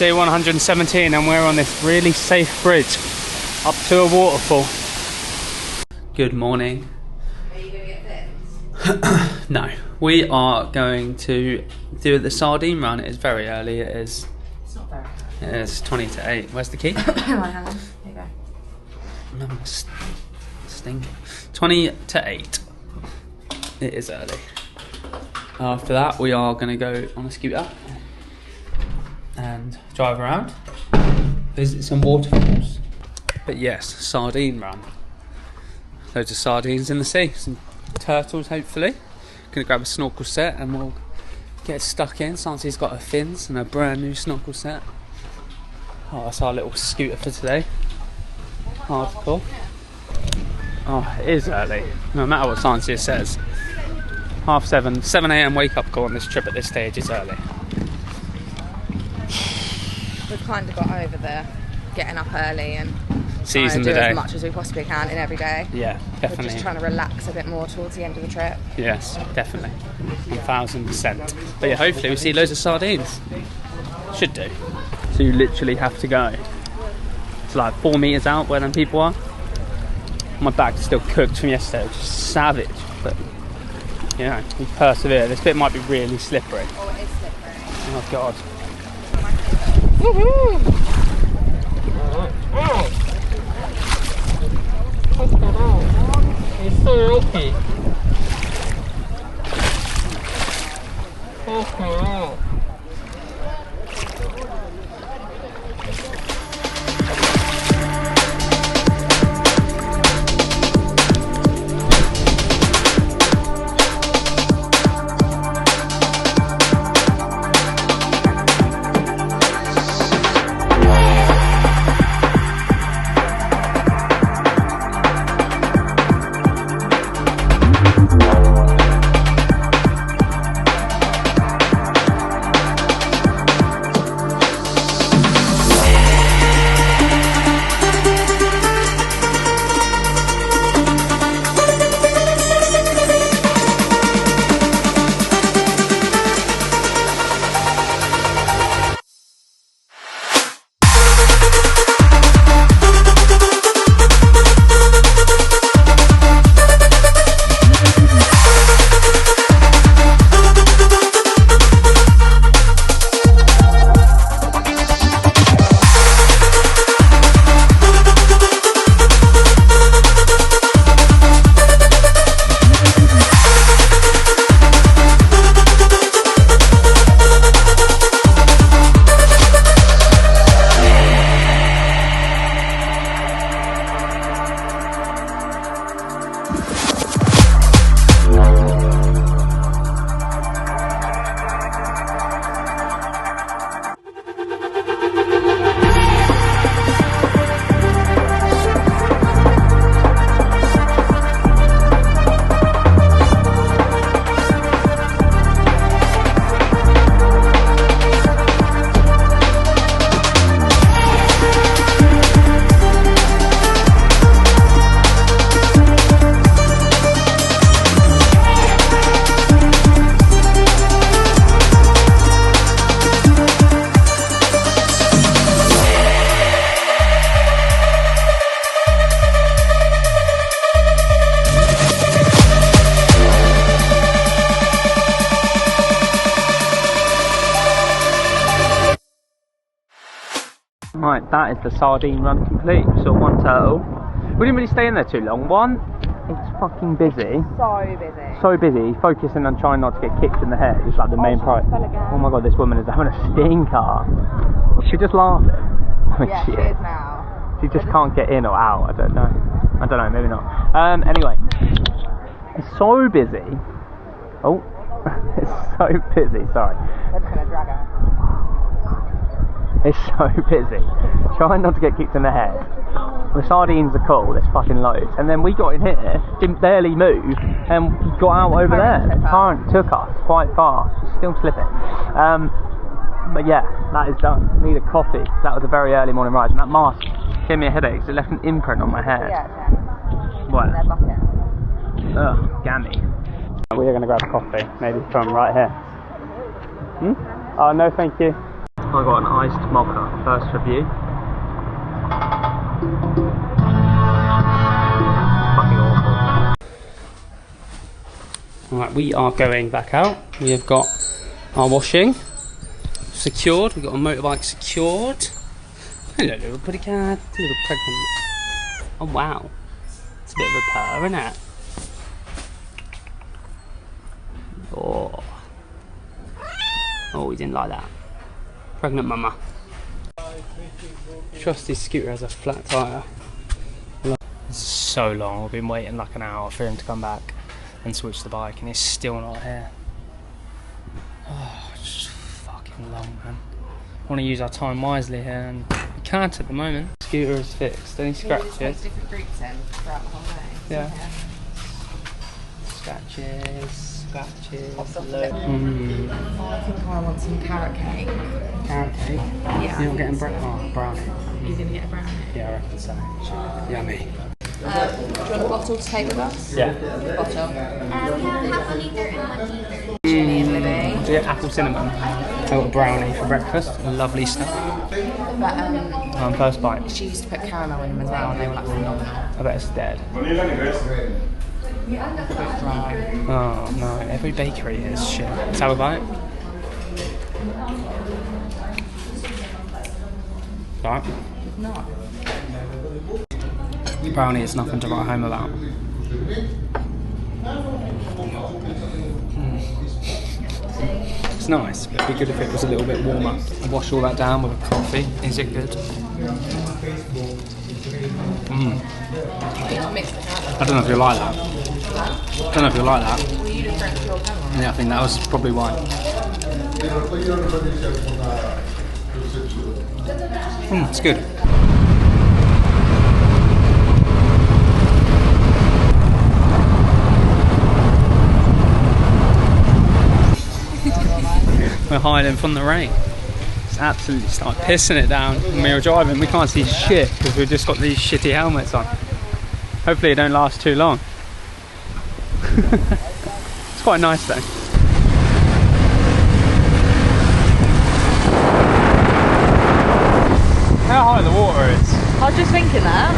day 117, and we're on this really safe bridge up to a waterfall. Good morning. Are you going to get things? No, we are going to do the Sardine run. It is very early. It's not very early. It is 20 to 8. Where's the key? My hand. There you go. No, stinking. 20 to 8. It is early. After that, we are going to go on a scooter and drive around, visit some waterfalls. But yes, sardine run. Loads of sardines in the sea, some turtles hopefully. Gonna grab a snorkel set and we'll get stuck in. Santi's got her fins and a brand new snorkel set. Oh, that's our little scooter for today. Hardcore. Oh, it is early, no matter what Santi says. 7:30, 7 AM wake up call on this trip at this stage is early. We've kind of got over the getting up early and Season do the day. as much as we possibly can in every day. Yeah, definitely. We're just trying to relax a bit more towards the end of the trip. Yes, definitely. 1000%. But yeah, hopefully we see loads of sardines. Should do. So you literally have to go. It's like 4 meters out where them people are. My bag's still cooked from yesterday, which is savage. But, you know, we persevere. This bit might be really slippery. Oh, it is slippery. Oh, God. Woohoo! It's so rocky. Oh, Right, that is the sardine run complete. We saw one turtle. We didn't really stay in there too long. One, it's fucking busy. So busy. So busy, focusing on trying not to get kicked in the head. It's like the main priority. Oh my god, this woman is having a stinker. She just laughing. I mean, Yeah, she is now. She just can't get in or out. I don't know. Maybe not. Anyway, it's so busy. Oh, it's so busy. Sorry. We're just gonna drag her. It's so busy. Trying not to get kicked in the head. The sardines are cool, there's fucking loads. And then we got in here, didn't barely move, and got out over there. The current took us quite far. She's still slipping. But yeah, that is done. Need a coffee. That was a very early morning ride. And that mask gave me a headache, so it left an imprint on my head. Yeah, it can. What? In their bucket. Ugh, gammy. We are going to grab a coffee, maybe from right here. Oh, no thank you. I got an iced mocha, first review. Fucking awful. Alright, we are going back out. We have got our washing secured. We've got a motorbike secured. Hello, little pretty cat. Little pregnant. Oh wow. It's a bit of a purr, isn't it? Oh. Oh, he didn't like that. Pregnant mama. Trusty scooter has a flat tyre. It's so long. We've been waiting like an hour for him to come back and switch the bike, and he's still not here. Oh, it's just fucking long, man. I want to use our time wisely here, and we can't at the moment. Scooter is fixed. Any scratches? Different groups in throughout the whole day. Yeah. Scratches. I think I want some carrot cake. Carrot cake? Yeah. You're not getting brownie? You're going to get a brownie? Yeah, I reckon so. Yummy. Do you want a bottle to take with us? Yeah. Bottle. We have half a litre and 1 litre. Ginny and Libby. Do you get apple cinnamon? I got a brownie for breakfast. Lovely stuff. But First bite. she used to put caramel in them as well, and they were like phenomenal. I bet it's dead. Dry. Oh no, every bakery is shit. Sour bite? Right. Not. Brownie is nothing to write home about. It's nice, but it'd be good if it was a little bit warmer. I wash all that down with a coffee. Is it good? I don't know if you like that. I don't know if you like that. Yeah, I think that was probably why. It's good. We're hiding from the rain. It's absolutely started pissing it down when we were driving. We can't see shit because we've just got these shitty helmets on. Hopefully it don't last too long. It's quite nice though. How high the water is. I was just thinking that.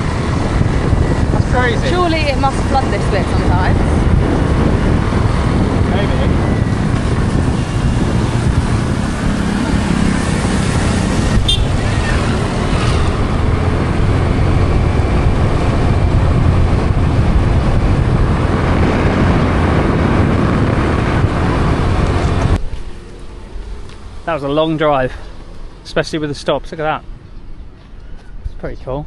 That's crazy. Surely it must flood this bit sometimes. Maybe. That was a long drive, especially with the stops. Look at that. It's pretty cool.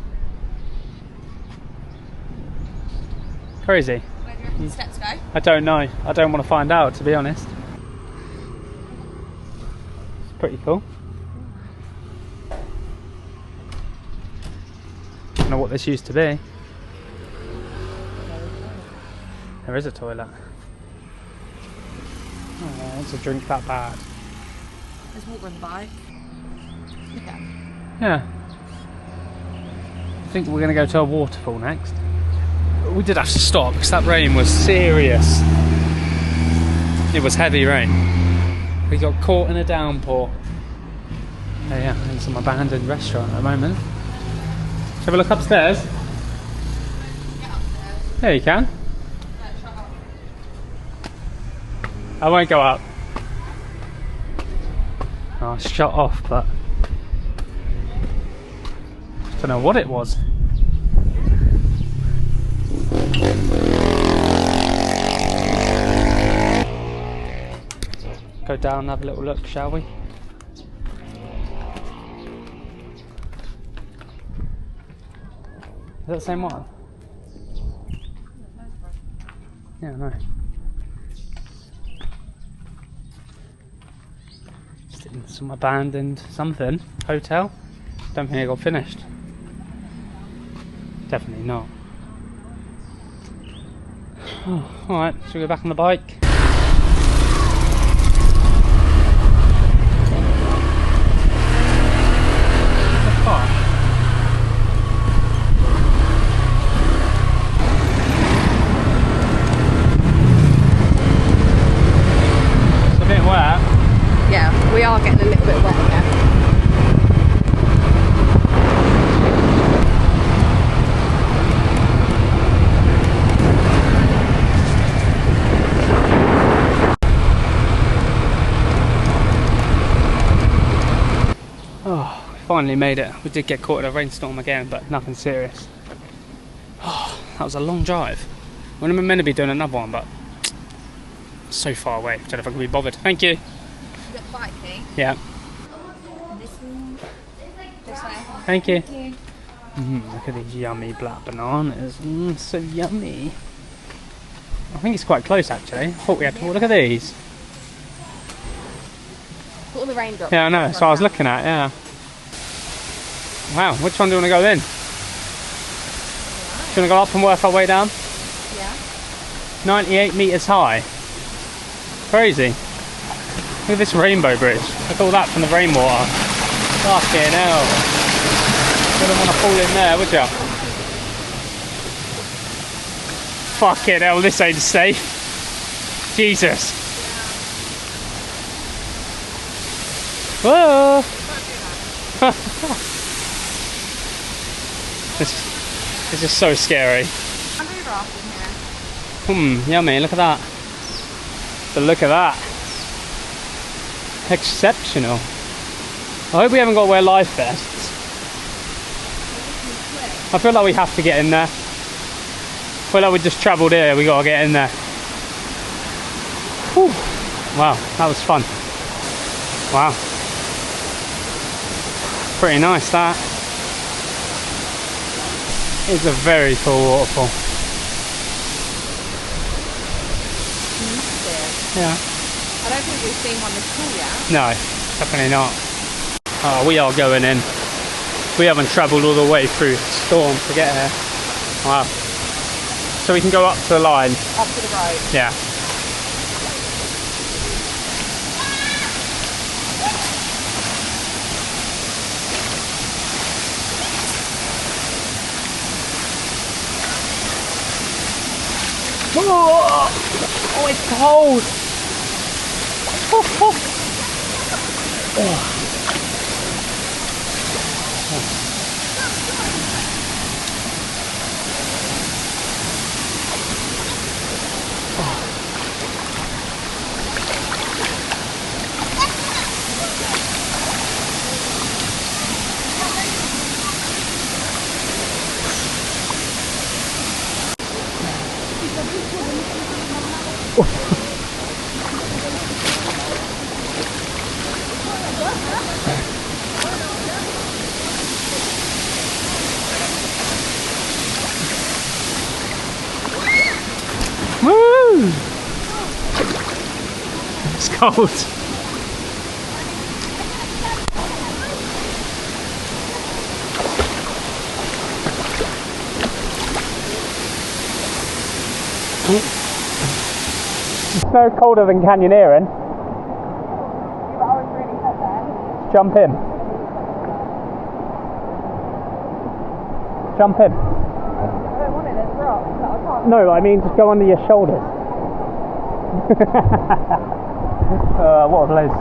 Crazy. Where do you reckon the steps go? I don't know. I don't want to find out, to be honest. It's pretty cool. I don't know what this used to be. There is a toilet. Oh, it's a drink that bad. There's water on the bike. Okay. Yeah. I think we're going to go to a waterfall next. We did have to stop because that rain was serious. It was heavy rain. We got caught in a downpour. Oh yeah, in some abandoned restaurant at the moment. Shall we have a look upstairs? Yeah, you can. I won't go up. Oh, I shut off, but I don't know what it was. Go down and have a little look, shall we? Is that the same one? Yeah, I know. Just in some abandoned something hotel. Don't think it got finished. Definitely not. Oh, alright, shall we go back on the bike? Yeah, we are getting a little bit wet here. Oh, we finally made it. We did get caught in a rainstorm again, but nothing serious. Oh, that was a long drive. We're meant to be doing another one, but so far away. Don't know if I can be bothered. Thank you. You got the bike key? Yeah. This one. This way. Thank you. Look at these yummy black bananas. So yummy. I think it's quite close actually. I thought we had to. Look at these. Put all the raindrops. Yeah, I know. So I was looking at. Yeah. Wow. Which one do you want to go in? Do you want to go up and work our way down? Yeah. 98 metres high. Crazy. Look at this rainbow bridge. Look at all that from the rainwater. Fucking hell. Wouldn't want to fall in there, would ya? Fucking hell, this ain't safe. Jesus. Whoa. This is so scary. Yummy, look at that. The look of that. Exceptional. I hope we haven't got to wear life vests. I feel like we have to get in there. I feel like we just travelled here, we got to get in there. Whew. Wow, that was fun. Wow. Pretty nice that. It's a very cool waterfall. Yeah. I don't think we've seen one this cool yet. No, definitely not. Oh, we are going in. We haven't travelled all the way through storm to get here. Wow. So we can go up to the line. Up to the road. Yeah. Oh, it's cold. Oh. Woo! It's cold. It's no colder than canyoneering. Jump in. Jump in. I don't want it, there's rocks, but I can't. No, I mean just go under your shoulders. What a place.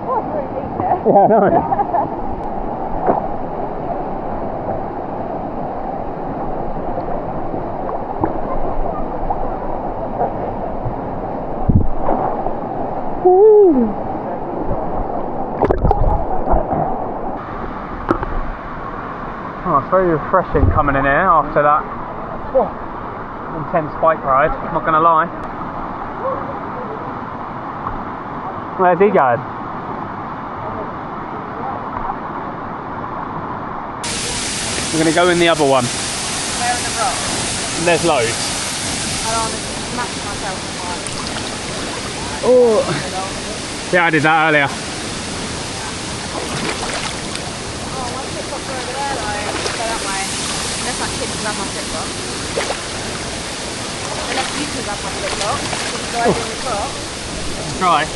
Oh, it's really deep there. Yeah, I know. Oh, it's very refreshing coming in here after that intense bike ride, not gonna lie. Where's he going? We're gonna go in the other one. Where in the rocks? There's loads. I don't want to smash myself in my. Oh. Yeah, I did that earlier. Oh, my flip-flops are over there though. Go that way. Unless that kid can grab my flip-flop. Unless you can grab my flip-flop. Go over in the top. Try.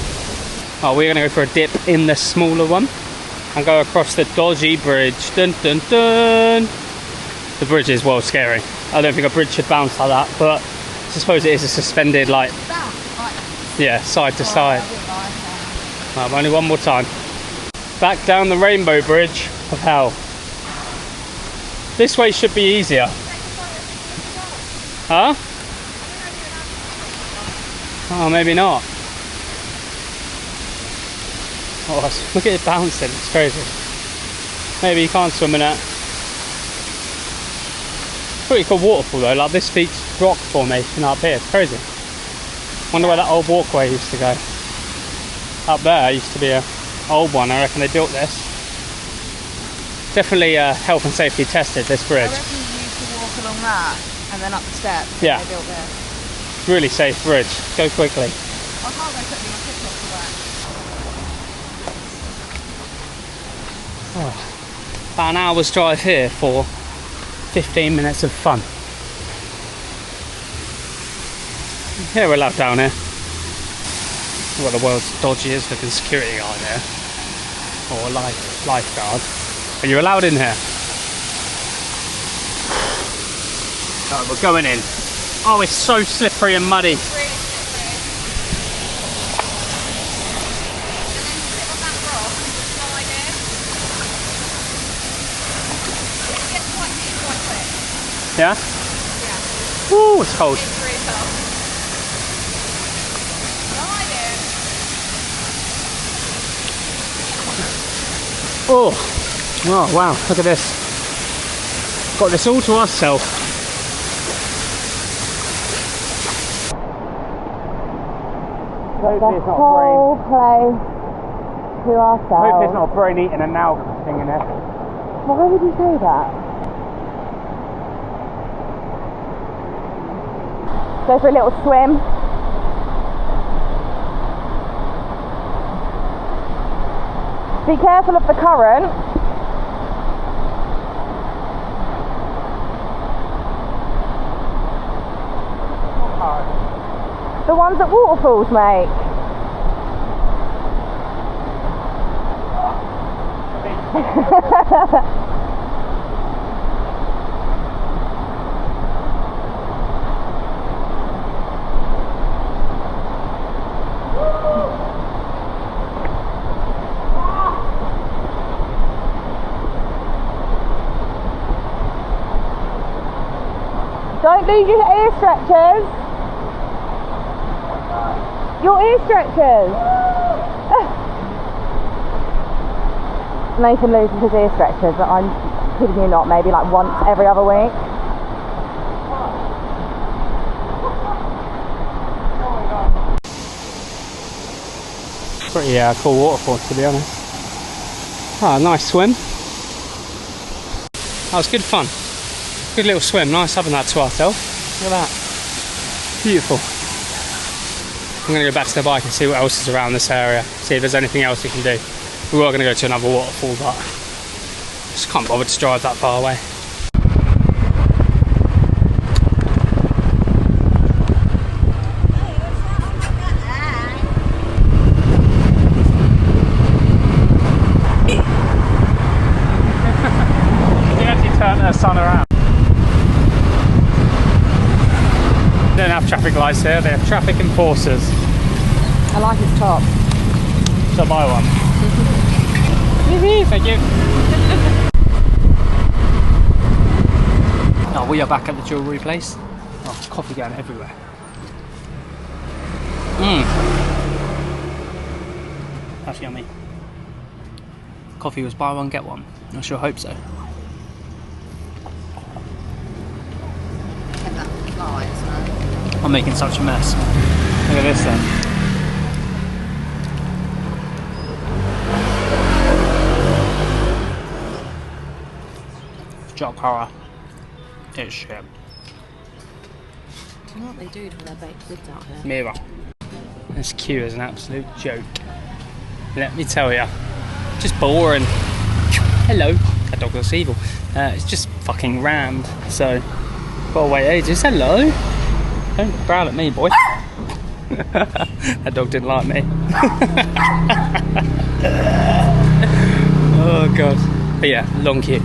Oh, we're gonna go for a dip in the smaller one and go across the dodgy bridge. Dun dun dun. The bridge is well scary. I don't think a bridge should bounce like that, but I suppose it is a suspended, like, yeah, side to side. Right, only one more time. Back down the rainbow bridge of hell. This way should be easier. Huh? Oh, maybe not. Oh, look at it bouncing, it's crazy. Maybe you can't swim in it. Pretty cool waterfall though, like this featured rock formation up here, it's crazy. Wonder where that old walkway used to go. Up there used to be a old one, I reckon they built this. Definitely health and safety tested, this bridge. I reckon you used to walk along that and then up the steps. Yeah. They built this. Really safe bridge, go quickly. I can't go quickly, my TikTok's to work. Oh. About an hour's drive here for 15 minutes of fun. Yeah, we're allowed down here. Well, the world's dodgiest looking security guard here. Or lifeguard. Are you allowed in here? Oh, we're going in. Oh, it's so slippery and muddy. It's really slippery. And then sit on that rock and just slide in. It gets quite deep quite quick. Yeah? Yeah. Ooh, it's cold. It's really tough. Slide in. Oh. Oh, wow, look at this. Got this all to ourselves. Hopefully it's not Whole place to ourselves. Hopefully it's not a brain eating and now thing in there. Why would you say that? Go for a little swim. Be careful of the current. The ones that waterfalls make. Don't lose your ear stretchers. Your ear stretchers. Nathan loses his ear stretchers, but I'm kidding you not, maybe like once every other week. Pretty cool waterfall, to be honest. Ah, nice swim. That was good fun. Good little swim, nice having that to ourselves. Look at that. Beautiful. I'm going to go back to the bike and see what else is around this area. See if there's anything else we can do. We were going to go to another waterfall, but just can't bother to drive that far away. She actually turned her son around. They don't have traffic lights here, they have traffic enforcers. I like his top. Shall I buy one? Thank you. Oh, we are back at the jewellery place. Oh, coffee going everywhere. That's yummy. Coffee was buy one, get one. I sure hope so. I'm making such a mess. Look at this then. Jock horror. It's shit. Do you know what they do to their baked goods out here? Mirror. This queue is an absolute joke. Let me tell you. Just boring. Hello. That dog looks evil. It's just fucking rammed. So, gotta wait ages. Hello. Don't growl at me, boy. That dog didn't like me. Oh god. But yeah, long queue.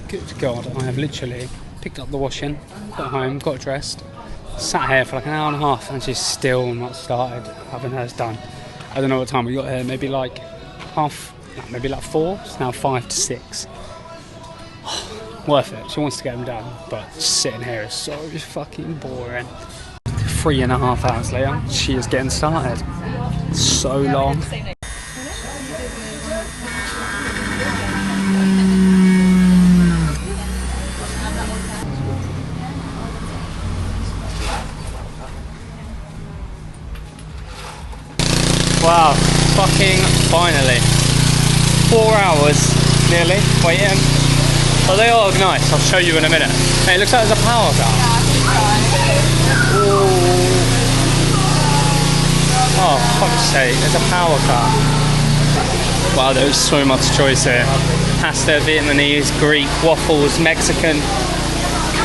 Good god, I have literally picked up the washing, got home, got dressed, sat here for like an hour and a half and she's still not started having hers done. I don't know what time we got here, maybe like maybe like 4, it's now 5 to 6. Worth it, she wants to get them done, but sitting here is so fucking boring. 3.5 hours later, she is getting started. So long. Finally. 4 hours nearly waiting. But they all look nice. I'll show you in a minute. Hey, it looks like there's a power car. Oh, fuck's sake, there's a power car. Wow, there's so much choice here. Pasta, Vietnamese, Greek, waffles, Mexican,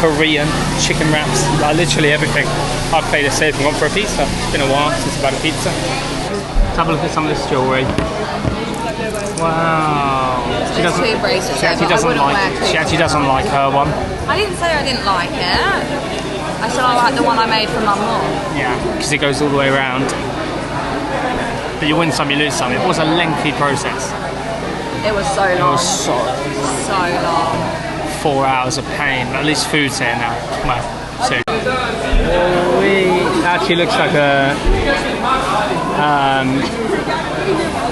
Korean, chicken wraps, literally everything. I've played it safe and gone for a pizza. It's been a while since I've had a pizza. Let's have a look at some of this jewellery. Wow. She actually doesn't like her one. I didn't say I didn't like it. I said I like the one I made for Mum more. Yeah, because it goes all the way around. But you win some, you lose some. It was a lengthy process. It was so long. It was so long. 4 hours of pain. At least food's here now. Well, soon. It actually looks like a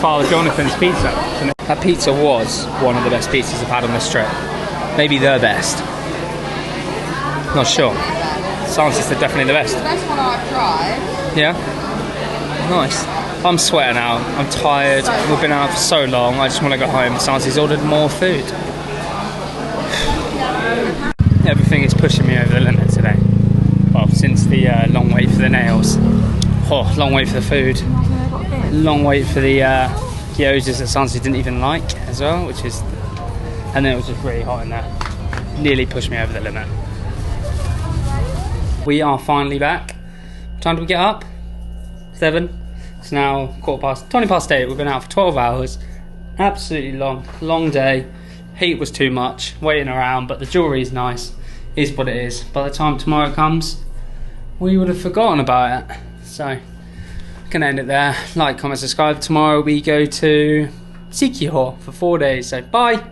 Father Jonathan's pizza. That pizza was one of the best pizzas I've had on this trip. Maybe the best. Not sure. Chances they're definitely the best. The best one I've tried. Yeah? Nice. I'm sweating out. I'm tired. We've been out for so long. I just want to go home. Chances ordered more food. Everything is pushing me over the limit today. Well, since the long wait for the nails. Oh, long wait for the food. Long wait for the gyozas that Sansi didn't even like as well, which is... And then it was just really hot in there. Nearly pushed me over the limit. We are finally back. What time did we get up? 7. It's now 20 past 8. We've been out for 12 hours. Absolutely long day. Heat was too much, waiting around, but the jewellery is nice. Is what it is. By the time tomorrow comes, we would have forgotten about it. So, I'm going to end it there. Like, comment, subscribe. Tomorrow we go to Sikihor for 4 days. So, bye!